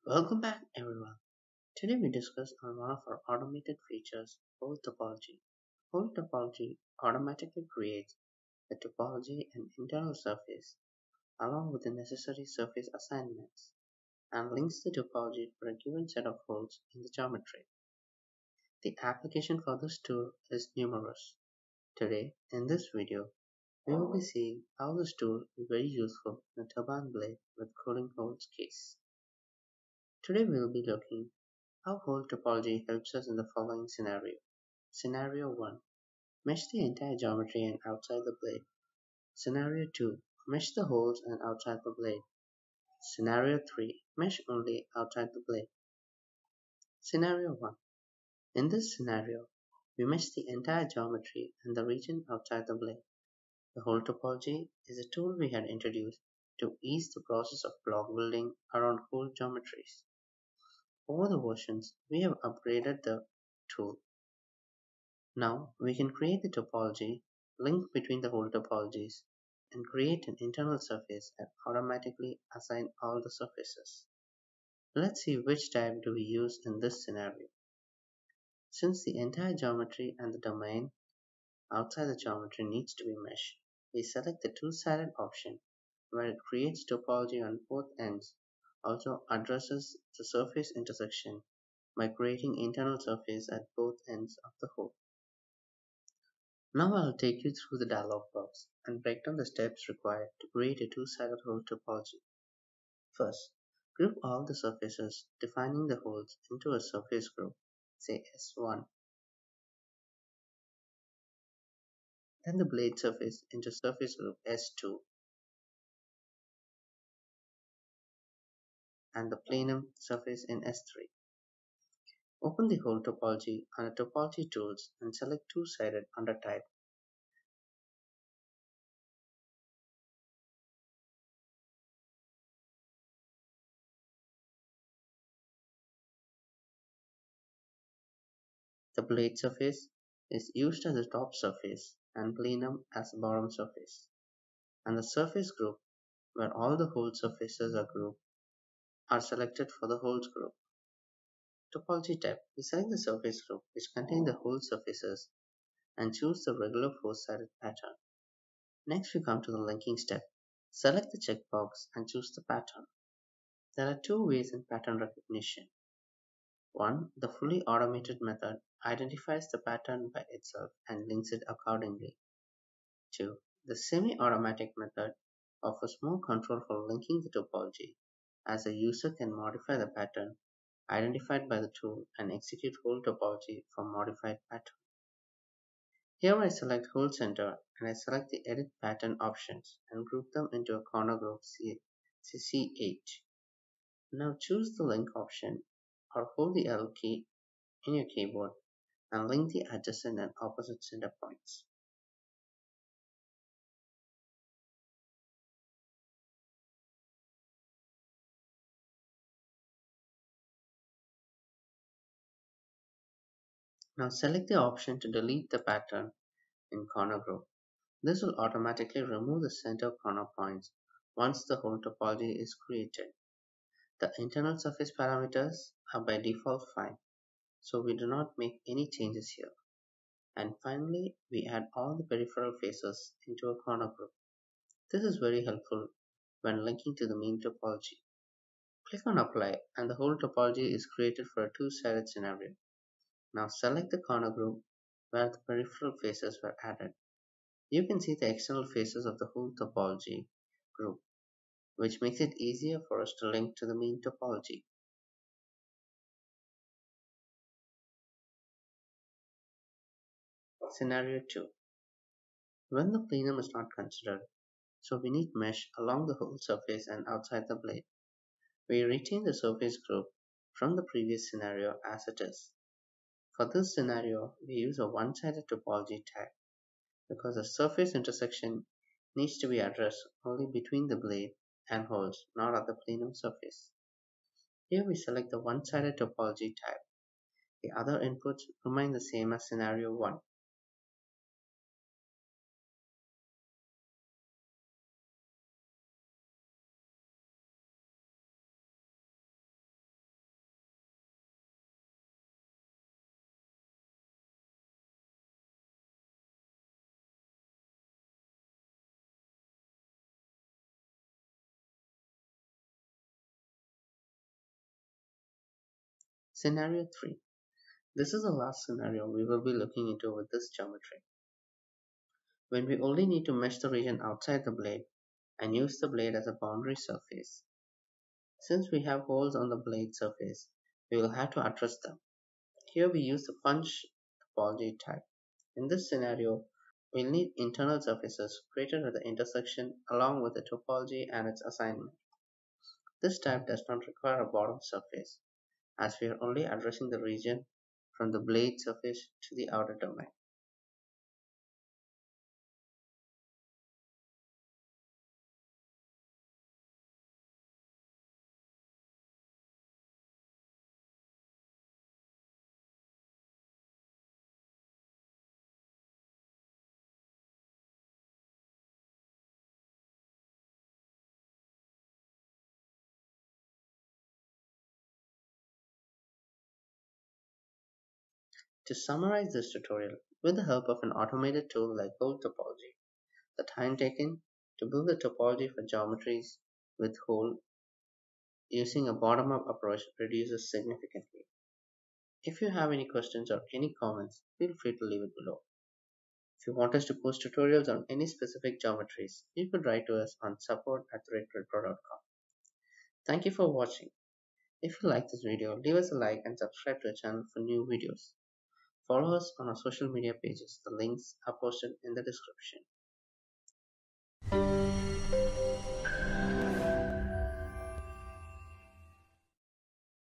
Welcome back everyone. Today we discuss on one of our automated features, hole topology. Hole topology automatically creates the topology and internal surface along with the necessary surface assignments and links the topology for a given set of holes in the geometry. The application for this tool is numerous. Today, in this video, we will be seeing how this tool is very useful in a turbine blade with cooling holes case. Today we will be looking how hole topology helps us in the following scenario. Scenario 1. Mesh the entire geometry and outside the blade. Scenario 2. Mesh the holes and outside the blade. Scenario 3. Mesh only outside the blade. Scenario 1. In this scenario, we mesh the entire geometry and the region outside the blade. The hole topology is a tool we had introduced to ease the process of block building around hole geometries. Over the versions, we have upgraded the tool. Now we can create the topology, link between the hole topologies, and create an internal surface and automatically assign all the surfaces. Let's see which type do we use in this scenario. Since the entire geometry and the domain outside the geometry needs to be meshed, we select the two-sided option where it creates topology on both ends, also addresses the surface intersection by creating internal surface at both ends of the hole. Now I'll take you through the dialog box and break down the steps required to create a two-sided hole topology. First, group all the surfaces defining the holes into a surface group, say S1, then the blade surface into surface group S2, and the plenum surface in S3. Open the hole topology under Topology Tools and select two-sided under Type. The blade surface is used as the top surface and plenum as the bottom surface, and the surface group where all the hole surfaces are grouped are selected for the holes group. Topology tab, we select the surface group which contains the hole surfaces and choose the regular four-sided pattern. Next we come to the linking step. Select the checkbox and choose the pattern. There are two ways in pattern recognition. One, the fully automated method identifies the pattern by itself and links it accordingly. Two, the semi-automatic method offers more control for linking the topology, as the user can modify the pattern identified by the tool and execute hole topology from modified pattern. Here I select hole center and I select the edit pattern options and group them into a corner group CH. Now choose the link option or hold the L key in your keyboard and link the adjacent and opposite center points. Now select the option to delete the pattern in corner group. This will automatically remove the center corner points once the hole topology is created. The internal surface parameters are by default fine, so we do not make any changes here. And finally, we add all the peripheral faces into a corner group. This is very helpful when linking to the main topology. Click on Apply and the hole topology is created for a two-sided scenario. Now select the corner group where the peripheral faces were added. You can see the external faces of the whole topology group, which makes it easier for us to link to the main topology. Scenario 2. When the plenum is not considered, so we need mesh along the whole surface and outside the blade. We retain the surface group from the previous scenario as it is. For this scenario, we use a one-sided topology tag because the surface intersection needs to be addressed only between the blade and holes, not at the plenum surface. Here we select the one-sided topology type. The other inputs remain the same as scenario 1. Scenario 3. This is the last scenario we will be looking into with this geometry, when we only need to mesh the region outside the blade and use the blade as a boundary surface. Since we have holes on the blade surface, we will have to address them. Here we use the punch topology type. In this scenario, we'll need internal surfaces created at the intersection along with the topology and its assignment. This type does not require a bottom surface, as we are only addressing the region from the blade surface to the outer domain. To summarize this tutorial, with the help of an automated tool like hole topology, the time taken to build the topology for geometries with hole using a bottom-up approach reduces significantly. If you have any questions or any comments, feel free to leave it below. If you want us to post tutorials on any specific geometries, you could write to us on support@gridpro.com. Thank you for watching. If you like this video, leave us a like and subscribe to our channel for new videos. Follow us on our social media pages. The links are posted in the description.